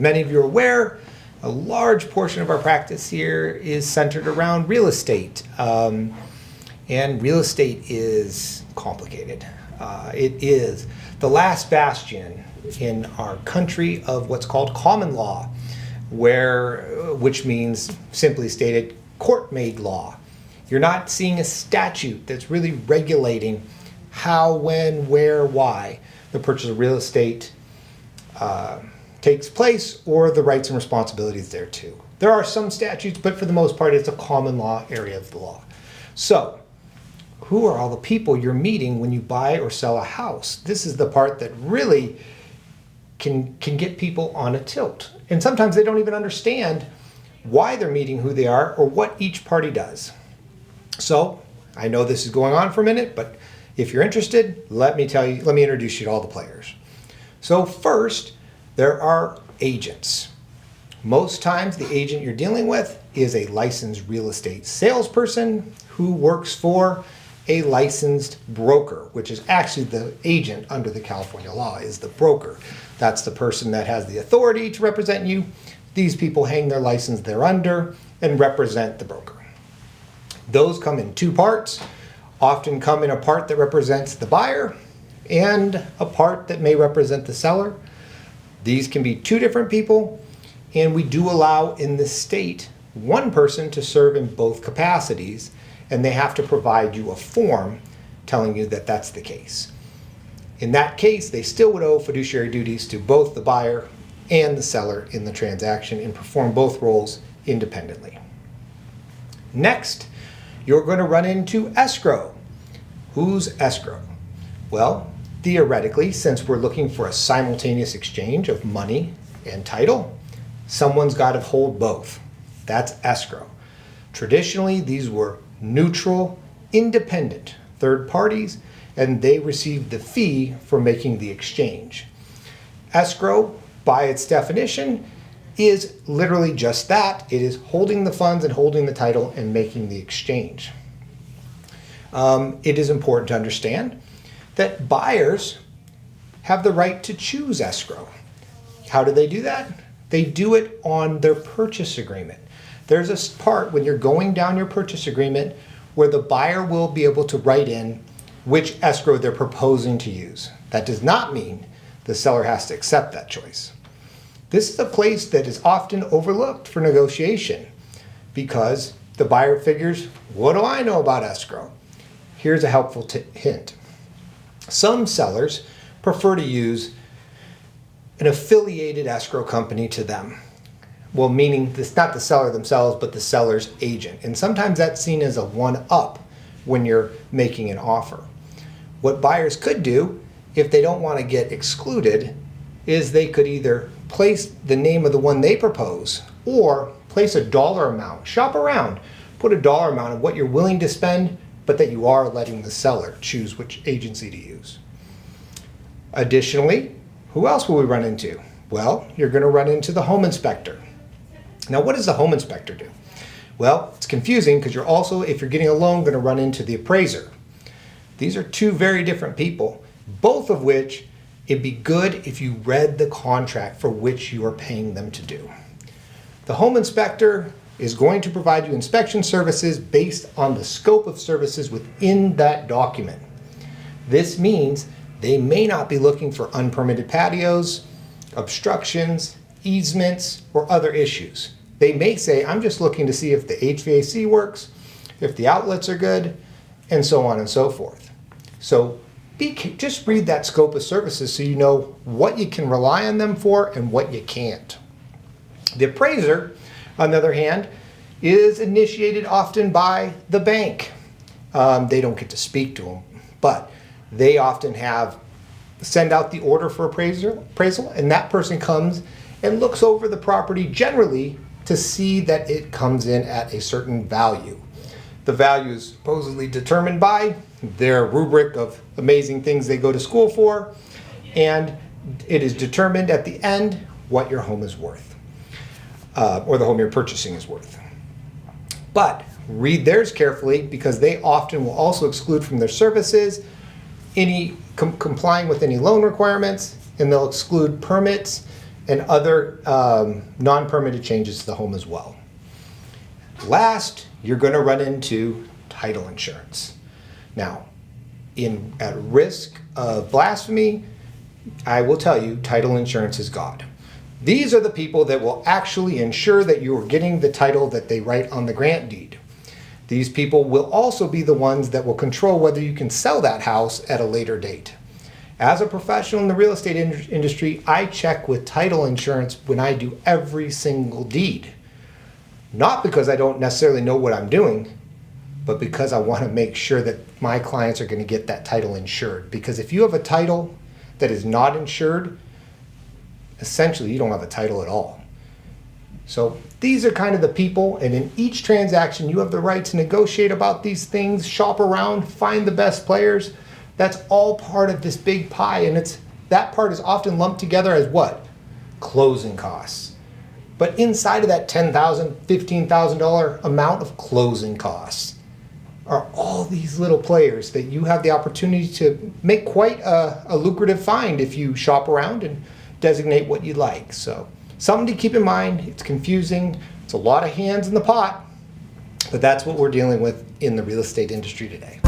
many of you are aware, a large portion of our practice here is centered around real estate. And real estate is complicated. It is the last bastion in our country of what's called common law, which means, simply stated, court-made law. You're not seeing a statute that's really regulating how, when, where, why the purchase of real estate takes place, or the rights and responsibilities there too. There are some statutes, but for the most part, it's a common law area of the law. So, who are all the people you're meeting when you buy or sell a house? This is the part that really can get people on a tilt. And sometimes they don't even understand why they're meeting who they are or what each party does. So, I know this is going on for a minute, but if you're interested, let me introduce you to all the players. So first, there are agents. Most times the agent you're dealing with is a licensed real estate salesperson who works for a licensed broker, which is actually the agent under the California law, is the broker. That's the person that has the authority to represent you. These people hang their license thereunder and represent the broker. Those come in two parts, often come in a part that represents the buyer and a part that may represent the seller. These can be two different people, and we do allow in the state one person to serve in both capacities, and they have to provide you a form telling you that that's the case. In that case, they still would owe fiduciary duties to both the buyer and the seller in the transaction and perform both roles independently. Next, you're going to run into escrow. Who's escrow? Well, theoretically, since we're looking for a simultaneous exchange of money and title, someone's got to hold both. That's escrow. Traditionally, these were neutral, independent third parties, and they received the fee for making the exchange. Escrow, by its definition, is literally just that. It is holding the funds and holding the title and making the exchange. It is important to understand that buyers have the right to choose escrow. How do they do that? They do it on their purchase agreement. There's a part when you're going down your purchase agreement where the buyer will be able to write in which escrow they're proposing to use. That does not mean the seller has to accept that choice. This is a place that is often overlooked for negotiation because the buyer figures, what do I know about escrow? Here's a helpful hint. Some sellers prefer to use an affiliated escrow company to them. Well, meaning it's not the seller themselves, but the seller's agent. And sometimes that's seen as a one-up when you're making an offer. What buyers could do, if they don't want to get excluded, is they could either place the name of the one they propose or place a dollar amount. Shop around, put a dollar amount of what you're willing to spend, but that you are letting the seller choose which agency to use. Additionally, who else will we run into? Well, you're going to run into the home inspector. Now, what does the home inspector do? Well, it's confusing because you're also, if you're getting a loan, going to run into the appraiser. These are two very different people, both of which it'd be good if you read the contract for which you are paying them to do. The home inspector is going to provide you inspection services based on the scope of services within that document. This means they may not be looking for unpermitted patios, obstructions, easements, or other issues. They may say, I'm just looking to see if the HVAC works, if the outlets are good, and so on and so forth. So just read that scope of services so you know what you can rely on them for and what you can't. The appraiser, on the other hand, is initiated often by the bank. They don't get to speak to them, but they often send out the order for appraisal, and that person comes and looks over the property generally to see that it comes in at a certain value. The value is supposedly determined by their rubric of amazing things they go to school for, and it is determined at the end what your home is worth, or the home you're purchasing is worth. But read theirs carefully because they often will also exclude from their services any complying with any loan requirements, and they'll exclude permits and other non-permitted changes to the home as well. Last, you're going to run into title insurance. Now, at risk of blasphemy, I will tell you, title insurance is God. These are the people that will actually ensure that you are getting the title that they write on the grant deed. These people will also be the ones that will control whether you can sell that house at a later date. As a professional in the real estate industry, I check with title insurance when I do every single deed. Not because I don't necessarily know what I'm doing, but because I want to make sure that my clients are going to get that title insured. Because if you have a title that is not insured, essentially you don't have a title at all. So these are kind of the people, and in each transaction you have the right to negotiate about these things, shop around, find the best players. That's all part of this big pie, and that part is often lumped together as what? Closing costs. But inside of that $10,000, $15,000 amount of closing costs are all these little players that you have the opportunity to make quite a lucrative find if you shop around and designate what you like. So something to keep in mind. It's confusing. It's a lot of hands in the pot, but that's what we're dealing with in the real estate industry today.